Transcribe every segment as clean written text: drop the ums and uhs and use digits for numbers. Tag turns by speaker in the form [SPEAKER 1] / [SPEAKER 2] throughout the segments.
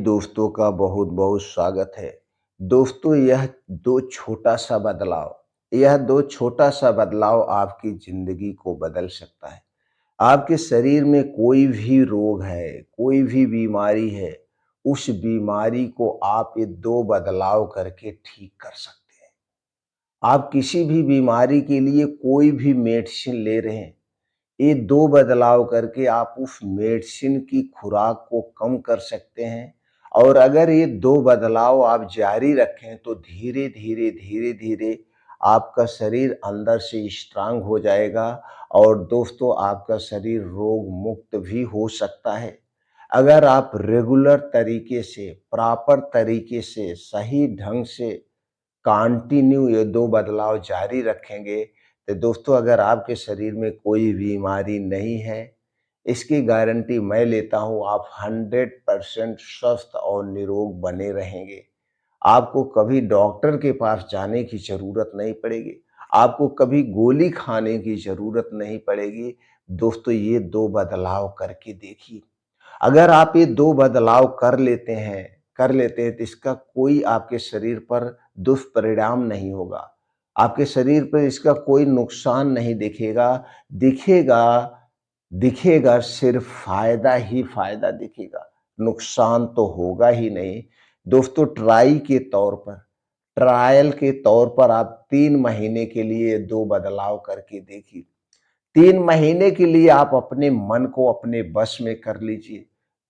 [SPEAKER 1] दोस्तों का बहुत बहुत स्वागत है। दोस्तों यह दो छोटा सा बदलाव आपकी ज़िंदगी को बदल सकता है। आपके शरीर में कोई भी रोग है, कोई भी बीमारी है, उस बीमारी को आप ये 2 बदलाव करके ठीक कर सकते हैं। आप किसी भी बीमारी के लिए कोई भी मेडिसिन ले रहे हैं, ये 2 बदलाव करके आप उस मेडिसिन की खुराक को कम कर सकते हैं और अगर ये 2 बदलाव आप जारी रखें तो धीरे-धीरे, धीरे-धीरे आपका शरीर अंदर से स्ट्रॉन्ग हो जाएगा और दोस्तों आपका शरीर रोग मुक्त भी हो सकता है। अगर आप रेगुलर तरीके से, प्रॉपर तरीके से, सही ढंग से कंटिन्यू ये 2 बदलाव जारी रखेंगे, तो दोस्तों अगर आपके शरीर में कोई बीमारी नहीं है, इसकी गारंटी मैं लेता हूँ आप 100% स्वस्थ और निरोग बने रहेंगे। आपको कभी डॉक्टर के पास जाने की ज़रूरत नहीं पड़ेगी, आपको कभी गोली खाने की ज़रूरत नहीं पड़ेगी। दोस्तों ये 2 बदलाव करके देखिए। अगर आप ये 2 बदलाव कर लेते हैं तो इसका कोई आपके शरीर पर दुष्परिणाम नहीं होगा। आपके शरीर पर इसका कोई नुकसान नहीं दिखेगा, दिखेगा दिखेगा सिर्फ़ फ़ायदा ही फ़ायदा दिखेगा, नुकसान तो होगा ही नहीं। दोस्तों ट्रायल के तौर पर आप 3 महीने के लिए 2 बदलाव करके देखिए। 3 महीने के लिए आप अपने मन को अपने बस में कर लीजिए।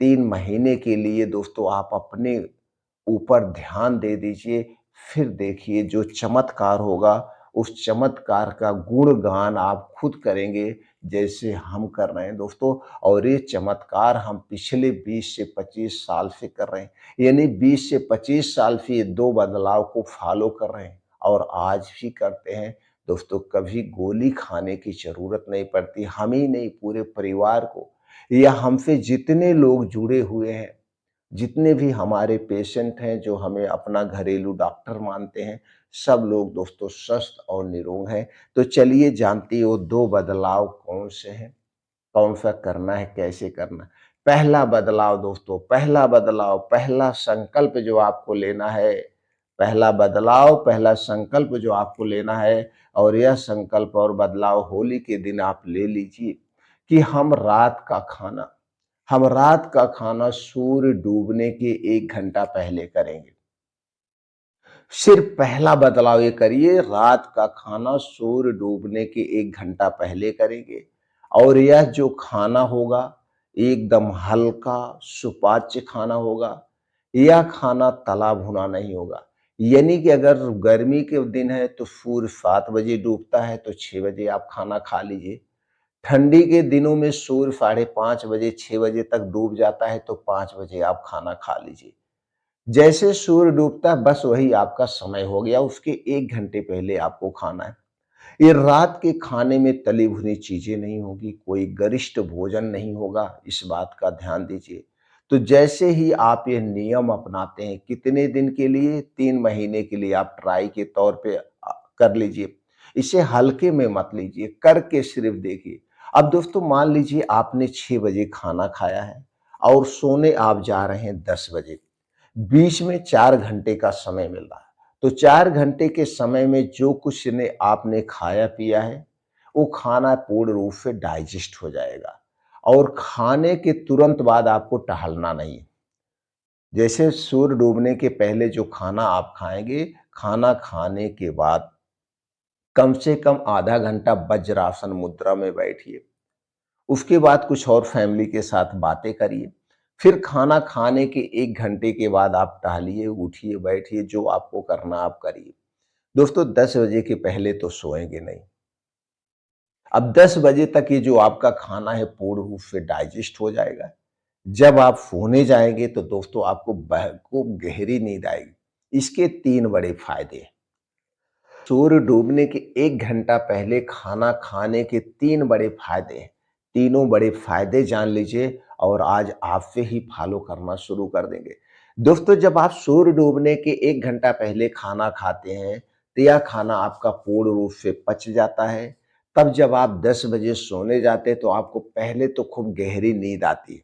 [SPEAKER 1] 3 महीने के लिए दोस्तों आप अपने ऊपर ध्यान दे दीजिए, फिर देखिए जो चमत्कार होगा, उस चमत्कार का गुणगान आप खुद करेंगे, जैसे हम कर रहे हैं दोस्तों और ये चमत्कार हम पिछले 20 से 25 साल से कर रहे हैं। यानी 20 से 25 साल से ये 2 बदलाव को फ़ॉलो कर रहे हैं और आज भी करते हैं। दोस्तों कभी गोली खाने की ज़रूरत नहीं पड़ती, हम ही नहीं पूरे परिवार को या हमसे जितने लोग जुड़े हुए हैं, जितने भी हमारे पेशेंट हैं जो हमें अपना घरेलू डॉक्टर मानते हैं, सब लोग दोस्तों स्वस्थ और निरोग हैं। तो चलिए जानते हो 2 बदलाव कौन से हैं, कौन-सा करना है, कैसे करना है। पहला संकल्प जो आपको लेना है, पहला संकल्प जो आपको लेना है और यह संकल्प और बदलाव होली के दिन आप ले लीजिए कि हम रात का खाना सूर्य डूबने के 1 घंटा पहले करेंगे। सिर्फ पहला बदलाव ये करिए, रात का खाना सूर्य डूबने के 1 घंटा पहले करेंगे और यह जो खाना होगा, एकदम हल्का, सुपाच्य खाना होगा। यह खाना तला-भुना नहीं होगा। यानी कि अगर गर्मी के दिन है तो सूर्य 7 बजे डूबता है तो 6 बजे आप खाना खा लीजिए। ठंडी के दिनों में सूर्य 5:30 बजे 6 बजे तक डूब जाता है तो 5 बजे आप खाना खा लीजिए। जैसे सूर्य डूबता है बस वही आपका समय हो गया, उसके 1 घंटे पहले आपको खाना है। ये रात के खाने में तली भुनी चीज़ें नहीं होगी, कोई गरिष्ठ भोजन नहीं होगा, इस बात का ध्यान दीजिए। तो जैसे ही आप ये नियम अपनाते हैं, कितने दिन के लिए? 3 महीने के लिए आप ट्राई के तौर पे कर लीजिए। इसे हल्के में मत लीजिए, करके सिर्फ देखिए। अब दोस्तों मान लीजिए आपने 6 बजे खाना खाया है और सोने आप जा रहे हैं 10 बजे। बीच में 4 घंटे का समय मिल रहा है। तो 4 घंटे के समय में जो कुछ ने आपने खाया-पिया है, वो खाना पूर्ण रूप से डाइजेस्ट हो जाएगा और खाने के तुरंत बाद आपको टहलना नहीं है। जैसे सूर्य डूबने के पहले जो खाना आप खाएँगे, खाना खाने के बाद कम से कम आधा घंटा वज्रासन मुद्रा में बैठिए। उसके बाद कुछ और फैमिली के साथ बातें करिए। फिर खाना खाने के 1 घंटे के बाद आप टहलिए, उठिए, बैठिए, जो आपको करना आप करिए। दोस्तों 10 बजे के पहले तो सोएँगे नहीं। अब 10 बजे तक ये जो आपका खाना है पूर्ण रूप से डाइजेस्ट हो जाएगा। जब आप सोने जाएँगे तो दोस्तों आपको खूब गहरी नींद आएगी। इसके 3 बड़े फ़ायदे हैं। सूर्य डूबने के 1 घंटा पहले खाना खाने के 3 बड़े फ़ायदे हैं। तीनों बड़े फ़ायदे जान लीजिए और आज आप से ही फ़ॉलो करना शुरू कर देंगे। दोस्तों जब आप सूर्य डूबने के 1 घंटा पहले खाना खाते हैं, तो यह खाना आपका पूर्ण रूप से पच जाता है। तब जब आप 10 बजे सोने जाते हैं तो आपको पहले तो खूब गहरी नींद आती है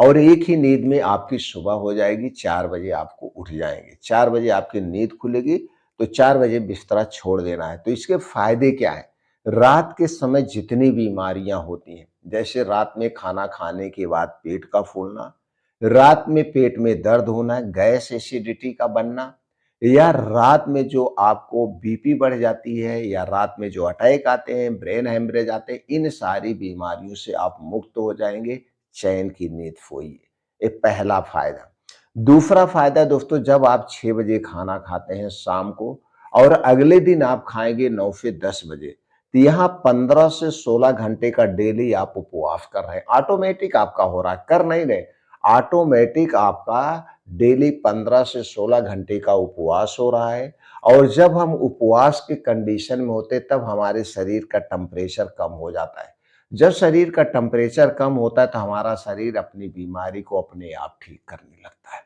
[SPEAKER 1] और एक ही नींद में आपकी सुबह हो जाएगी, 4 बजे आपको उठ जाएँगे। 4 बजे आपकी नींद खुलेगी, तो 4 बजे बिस्तरा छोड़ देना है। तो इसके फ़ायदे क्या हैं? रात के समय जितनी बीमारियाँ होती हैं, जैसे रात में खाना खाने के बाद पेट का फूलना, रात में पेट में दर्द होना, गैस एसिडिटी का बनना, या रात में जो आपको बीपी बढ़ जाती है, या रात में जो अटैक आते हैं, ब्रेन हेमरेज आते हैं, इन सारी बीमारियों से आप मुक्त हो जाएँगे, चैन की नींद सोइए। ये पहला फ़ायदा। दूसरा फ़ायदा दोस्तों, जब आप 6 बजे खाना खाते हैं शाम को और अगले दिन आप खाएँगे 9 से 10 बजे, तो यहाँ 15 से 16 घंटे का डेली आप उपवास कर रहे हैं। ऑटोमैटिक आपका हो रहा है, कर नहीं रहे। ऑटोमैटिक आपका डेली 15 से 16 घंटे का उपवास हो रहा है, और जब हम उपवास के कंडीशन में होते हैं, तब हमारे शरीर का टेम्परेचर कम हो जाता है। जब शरीर का टेम्परेचर कम होता है, तो हमारा शरीर अपनी बीमारी को अपने आप ठीक करने लगता है।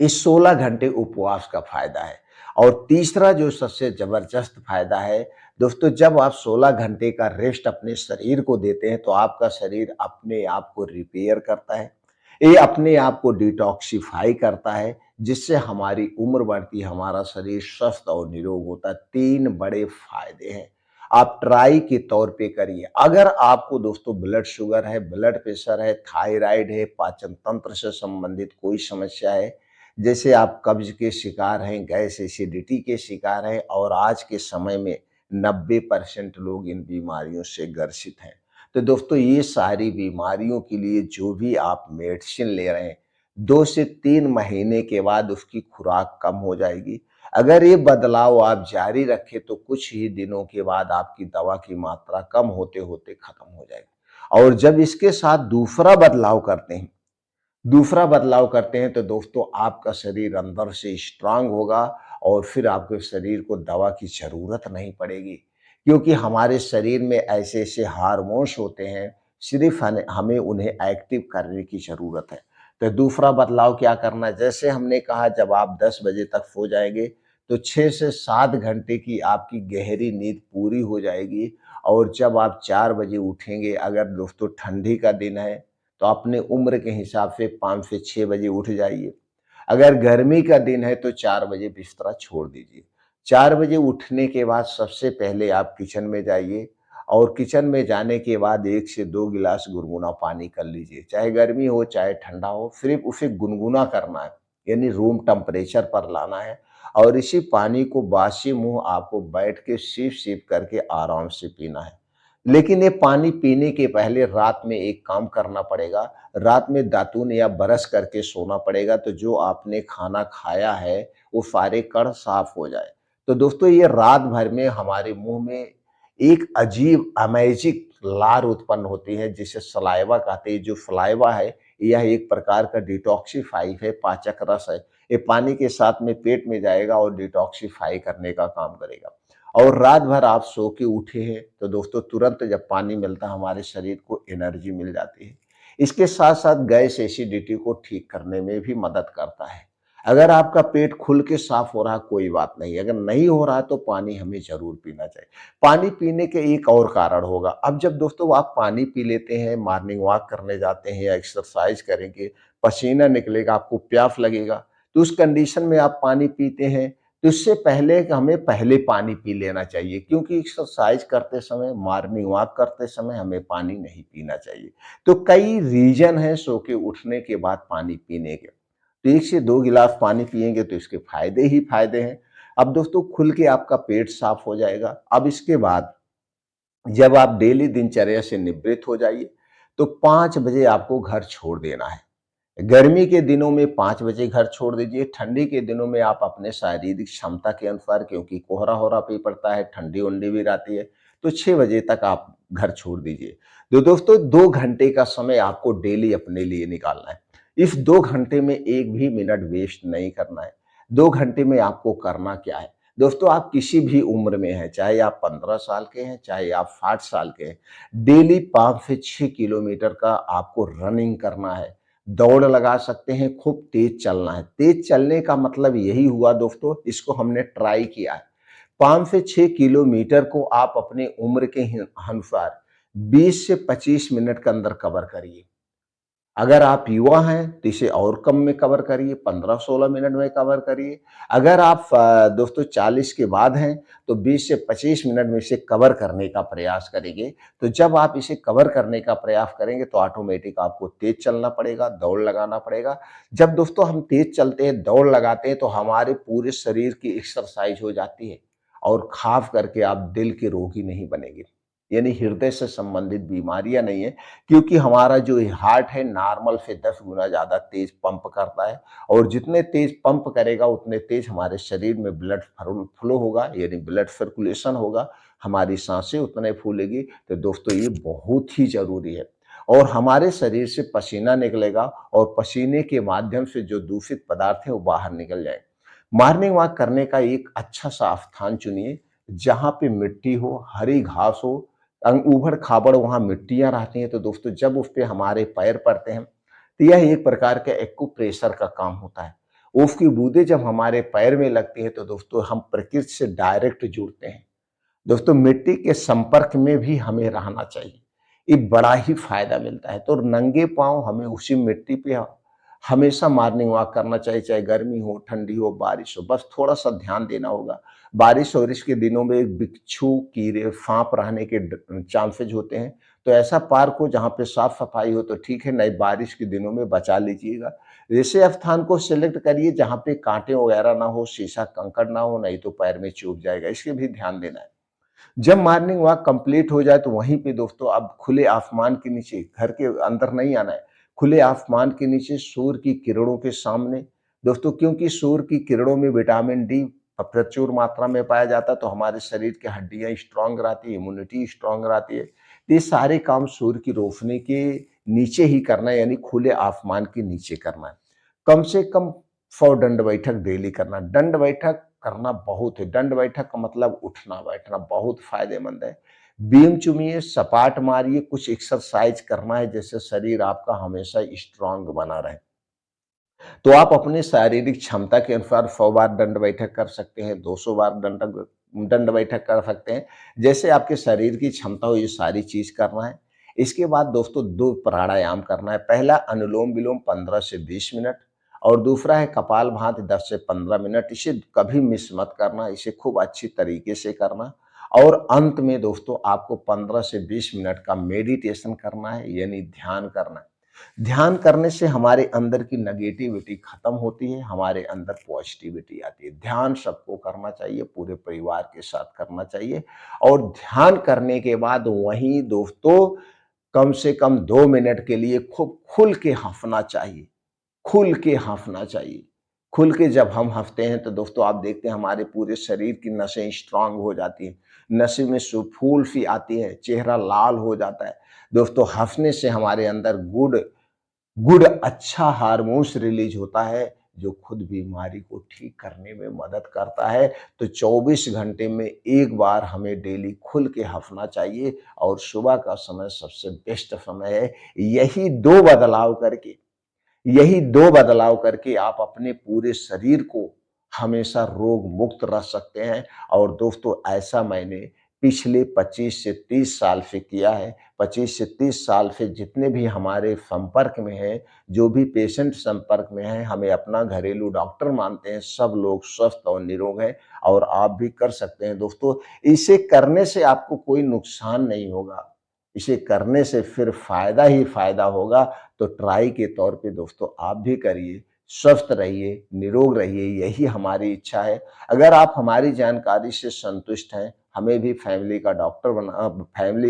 [SPEAKER 1] इस 16 घंटे उपवास का फ़ायदा है। और तीसरा जो सबसे ज़बरदस्त फ़ायदा है, दोस्तों जब आप 16 घंटे का रेस्ट अपने शरीर को देते हैं, तो आपका शरीर अपने आप को रिपेयर करता है। ये अपने आप को डिटॉक्सिफ़ाई करता है, जिससे हमारी उम्र बढ़ती है, हमारा शरीर स्वस्थ और निरोग होता है। 3 बड़े फ़ायदे हैं। आप ट्राई के तौर पे करिए। अगर आपको दोस्तों ब्लड शुगर है, ब्लड प्रेशर है, थायराइड है, पाचन तंत्र से संबंधित कोई समस्या है, जैसे आप कब्ज के शिकार हैं, गैस एसिडिटी के शिकार हैं, और आज के समय में 90% लोग इन बीमारियों से ग्रसित हैं। तो दोस्तों ये सारी बीमारियों के लिए जो भी आप मेडिसिन ले रहे हैं, 2 से 3 महीने के बाद उसकी खुराक कम हो जाएगी। अगर ये बदलाव आप जारी रखें, तो कुछ ही दिनों के बाद आपकी दवा की मात्रा कम होते-होते खत्म हो जाएगी। और जब इसके साथ दूसरा बदलाव करते हैं, तो दोस्तों आपका शरीर अंदर से स्ट्रांग होगा, और फिर आपके शरीर को दवा की ज़रूरत नहीं पड़ेगी। क्योंकि हमारे शरीर में ऐसे-ऐसे हार्मोन्स होते हैं, सिर्फ़ हमें उन्हें एक्टिव करने की ज़रूरत है। तो दूसरा बदलाव क्या करना है, जैसे हमने कहा जब आप 10 बजे तक सो जाएँगे, तो 6 से 7 घंटे की आपकी गहरी नींद पूरी हो जाएगी, और जब आप 4 बजे उठेंगे, अगर दोस्तों ठंडी का दिन है, तो अपने उम्र के हिसाब से 5 से 6 बजे उठ जाइए। अगर गर्मी का दिन है, तो 4 बजे बिस्तरा छोड़ दीजिए। 4 बजे उठने के बाद सबसे पहले आप किचन में जाइए, और किचन में जाने के बाद 1 से 2 गिलास गुनगुना पानी कर लीजिए। चाहे गर्मी हो, चाहे ठंडा हो, सिर्फ़ उसे गुनगुना करना है, यानी रूम टेम्परेचर पर लाना है, और इसी पानी को बासी मुँह आपको बैठ के सिप-सिप करके आराम से पीना है। लेकिन ये पानी पीने के पहले रात में एक काम करना पड़ेगा, रात में दातून या ब्रश करके सोना पड़ेगा, तो जो आपने खाना खाया है, वो सारे कण साफ हो जाए। तो दोस्तों ये रात भर में हमारे मुँह में एक अजीब अमेज़िंग लार उत्पन्न होती है, जिसे सलाइवा कहते हैं। जो सलाइवा है, यह एक प्रकार का डिटॉक्सिफ़ाई है, पाचक रस है। ये पानी के साथ में पेट में जाएगा और डिटॉक्सिफ़ाई करने का काम करेगा। और रात भर आप सो के उठे हैं, तो दोस्तों तुरंत जब पानी मिलता है, हमारे शरीर को एनर्जी मिल जाती है। इसके साथ-साथ गैस एसिडिटी को ठीक करने में भी मदद करता है। अगर आपका पेट खुल के साफ हो रहा है, कोई बात नहीं, अगर नहीं हो रहा है, तो पानी हमें ज़रूर पीना चाहिए। पानी पीने के एक और कारण होगा, अब जब दोस्तों आप पानी पी लेते हैं, मॉर्निंग वॉक करने जाते हैं या एक्सरसाइज करेंगे, पसीना निकलेगा, आपको प्यास लगेगा, तो उस कंडीशन में आप पानी पीते हैं, तो इससे पहले कि हमें पहले पानी पी लेना चाहिए, क्योंकि एक्सरसाइज करते समय, मॉर्निंग वॉक करते समय हमें पानी नहीं पीना चाहिए। तो कई रीज़न हैं सो के उठने के बाद पानी पीने के। तो 1 से 2 गिलास पानी पिएँगे तो इसके फ़ायदे ही फ़ायदे हैं। अब दोस्तों खुल के आपका पेट साफ हो जाएगा। अब इसके बाद जब आप डेली दिनचर्या से निवृत्त हो जाइए, तो 5 बजे आपको घर छोड़ देना है। गर्मी के दिनों में 5 बजे घर छोड़ दीजिए, ठंडी के दिनों में आप अपने शारीरिक क्षमता के अनुसार, क्योंकि कोहरा-वोहरा भी पड़ता है, ठंडी-वंडी भी रहती है, तो 6 बजे तक आप घर छोड़ दीजिए। तो दोस्तों 2 घंटे का समय आपको डेली अपने लिए निकालना है। इस 2 घंटे में 1 भी मिनट वेस्ट नहीं करना है। 2 घंटे में आपको करना क्या है? दोस्तों आप किसी भी उम्र में हैं, चाहे आप 15 साल के हैं, चाहे आप 60 साल के हैं, डेली 5 से 6 किलोमीटर का आपको रनिंग करना है। दौड़ लगा सकते हैं, खूब तेज चलना है। तेज चलने का मतलब यही हुआ दोस्तों, इसको हमने ट्राई किया है। 5 से 6 किलोमीटर को आप अपनी उम्र के अनुसार 20 से 25 मिनट के अंदर कवर करिए। अगर आप युवा हैं तो इसे और कम में कवर करिए, 15-16 मिनट में कवर करिए। अगर आप दोस्तों 40 के बाद हैं तो 20 से 25 मिनट में इसे कवर करने का प्रयास करेंगे। तो जब आप इसे कवर करने का प्रयास करेंगे तो ऑटोमेटिक आपको तेज़ चलना पड़ेगा, दौड़ लगाना पड़ेगा। जब दोस्तों हम तेज़ चलते हैं, दौड़ लगाते हैं तो हमारे पूरे शरीर की एक्सरसाइज हो जाती है और ख़ास करके आप दिल के रोगी नहीं बनेंगे। यानी हृदय से संबंधित बीमारियाँ नहीं है, क्योंकि हमारा जो हार्ट है नॉर्मल से 10 गुना ज़्यादा तेज़ पंप करता है और जितने तेज़ पंप करेगा उतने तेज़ हमारे शरीर में ब्लड फ्लो होगा, यानी ब्लड सर्कुलेशन होगा, हमारी सांसें उतने फूलेगी। तो दोस्तों ये बहुत ही ज़रूरी है और हमारे शरीर से पसीना निकलेगा और पसीने के माध्यम से जो दूषित पदार्थ है वो बाहर निकल जाएंगे। मॉर्निंग वॉक करने का एक अच्छा सा स्थान चुनिए जहाँ पे मिट्टी हो, हरी घास हो, ऊबड़-खाबड़ वहाँ मिट्टियाँ रहती हैं, तो दोस्तों जब उस पे हमारे पैर पड़ते हैं, तो यह एक प्रकार का एक्यूप्रेशर का काम होता है। उसकी बूँदें जब हमारे पैर में लगती हैं, तो दोस्तों हम प्रकृति से डायरेक्ट जुड़ते हैं। दोस्तों मिट्टी के संपर्क में भी हमें रहना चाहिए। ये बड़ा ही फ़ायदा मिलता है। तो नंगे पाँव हमें उसी मिट्टी पे हमेशा मॉर्निंग वॉक करना चाहिए, चाहे गर्मी हो, ठंडी हो, बारिश हो। बस थोड़ा-सा ध्यान देना होगा। बारिश-वारिश के दिनों में बिच्छू, कीड़े, साँप रहने के चांसेज़ होते हैं। तो ऐसा पार्क हो जहाँ पे साफ-सफाई हो तो ठीक है, नहीं बारिश के दिनों में बचा लीजिएगा। ऐसे स्थान को सेलेक्ट करिए जहाँ पे काँटे वगैरह ना हो, शीशा कंकड़ ना हो, नहीं तो पैर में चुभ जाएगा। इसके भी ध्यान देना है। जब मॉर्निंग वॉक कंप्लीट हो जाए तो वहीं पे दोस्तों अब खुले आसमान के नीचे, घर के अंदर नहीं आना है, खुले आसमान के नीचे सूर्य की किरणों के सामने दोस्तों, क्योंकि सूर्य की किरणों में विटामिन डी प्रचुर मात्रा में पाया जाता है तो हमारे शरीर की हड्डियां स्ट्रांग रहती है, इम्यूनिटी स्ट्रांग रहती है। तो ये सारे काम सूर्य की रोशनी के नीचे ही करना है, यानी खुले आसमान के नीचे करना है। कम से कम 100 दंड बैठक डेली करना। दंड बैठक करना बहुत है। दंड बैठक का मतलब उठना बैठना बहुत फायदेमंद है। बीम चूमिए, सपाट मारिए, कुछ एक्सरसाइज करना है जिससे शरीर आपका हमेशा स्ट्रांग बना रहे। तो आप अपने शारीरिक क्षमता के अनुसार 100 बार दंड बैठक कर सकते हैं, 200 बार दंड दंड बैठक कर सकते हैं। जैसे आपके शरीर की क्षमता हो ये सारी चीज़ करना है। इसके बाद दोस्तों 2 प्राणायाम करना है। पहला अनुलोम-विलोम 15 से 20 मिनट और दूसरा है कपालभाति 10 से 15 मिनट। इसे कभी मिस मत करना, इसे खूब अच्छी तरीके से करना और अंत में दोस्तों आपको 15 से 20 मिनट का मेडिटेशन करना है, यानी ध्यान करना है। ध्यान करने से हमारे अंदर की नेगेटिविटी खत्म होती है, हमारे अंदर पॉजिटिविटी आती है। ध्यान सबको करना चाहिए, पूरे परिवार के साथ करना चाहिए और ध्यान करने के बाद वहीं दोस्तों कम से कम 2 मिनट के लिए खूब खुल के हँसना चाहिए। खुल के हँसना चाहिए। खुल के जब हम हँसते हैं तो दोस्तों आप देखते हैं हमारे पूरे शरीर की नसें स्ट्रांग हो जाती हैं। नसें में फूल सी आती है, चेहरा लाल हो जाता है। दोस्तों हँसने से हमारे अंदर गुड गुड अच्छा हार्मोन्स रिलीज होता है जो खुद बीमारी को ठीक करने में मदद करता है। तो 24 घंटे में एक बार हमें डेली खुल के हँसना चाहिए और सुबह का समय सबसे बेस्ट समय है। यही 2 बदलाव करके यही 2 बदलाव करके आप अपने पूरे शरीर को हमेशा रोग मुक्त रख सकते हैं और दोस्तों ऐसा मैंने पिछले 25 से 30 साल से किया है। 25 से 30 साल से जितने भी हमारे संपर्क में हैं, जो भी पेशेंट संपर्क में हैं, हमें अपना घरेलू डॉक्टर मानते हैं, सब लोग स्वस्थ और निरोग हैं और आप भी कर सकते हैं दोस्तों। इसे करने से आपको कोई नुकसान नहीं होगा, इसे करने से फिर फ़ायदा ही फ़ायदा होगा। तो ट्राई के तौर पे दोस्तों आप भी करिए, स्वस्थ रहिए, निरोग रहिए, यही हमारी इच्छा है। अगर आप हमारी जानकारी से संतुष्ट हैं, हमें भी फैमिली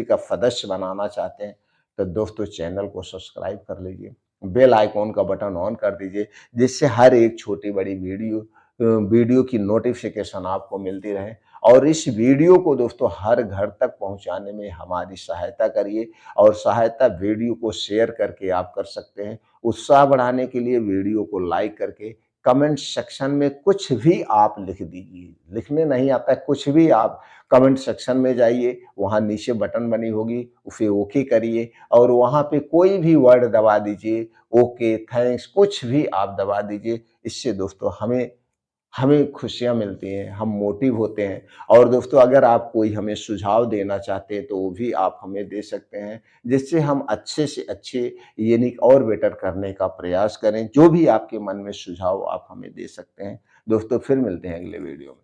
[SPEAKER 1] का सदस्य बनाना चाहते हैं, तो दोस्तों चैनल को सब्सक्राइब कर लीजिए, बेल आइकॉन का बटन ऑन कर दीजिए, जिससे हर एक छोटी-बड़ी वीडियो की नोटिफ़िकेशन आपको मिलती रहे और इस वीडियो को दोस्तों हर घर तक पहुँचाने में हमारी सहायता करिए और सहायता वीडियो को शेयर करके आप कर सकते हैं। उत्साह बढ़ाने के लिए वीडियो को लाइक करके कमेंट सेक्शन में कुछ भी आप लिख दीजिए। लिखने नहीं आता है, कुछ भी आप कमेंट सेक्शन में जाइए, वहाँ नीचे बटन बनी होगी, उसे ओके करिए और वहाँ पे कोई भी वर्ड दबा दीजिए, ओके, थैंक्स, कुछ भी आप दबा दीजिए। इससे दोस्तों हमें हमें खुशियाँ मिलती हैं, हम मोटिव होते हैं। और दोस्तों अगर आप कोई हमें सुझाव देना चाहते हैं तो वो भी आप हमें दे सकते हैं, जिससे हम अच्छे से अच्छे यानी और बेटर करने का प्रयास करें। जो भी आपके मन में सुझाव आप हमें दे सकते हैं। दोस्तों फिर मिलते हैं अगले वीडियो में।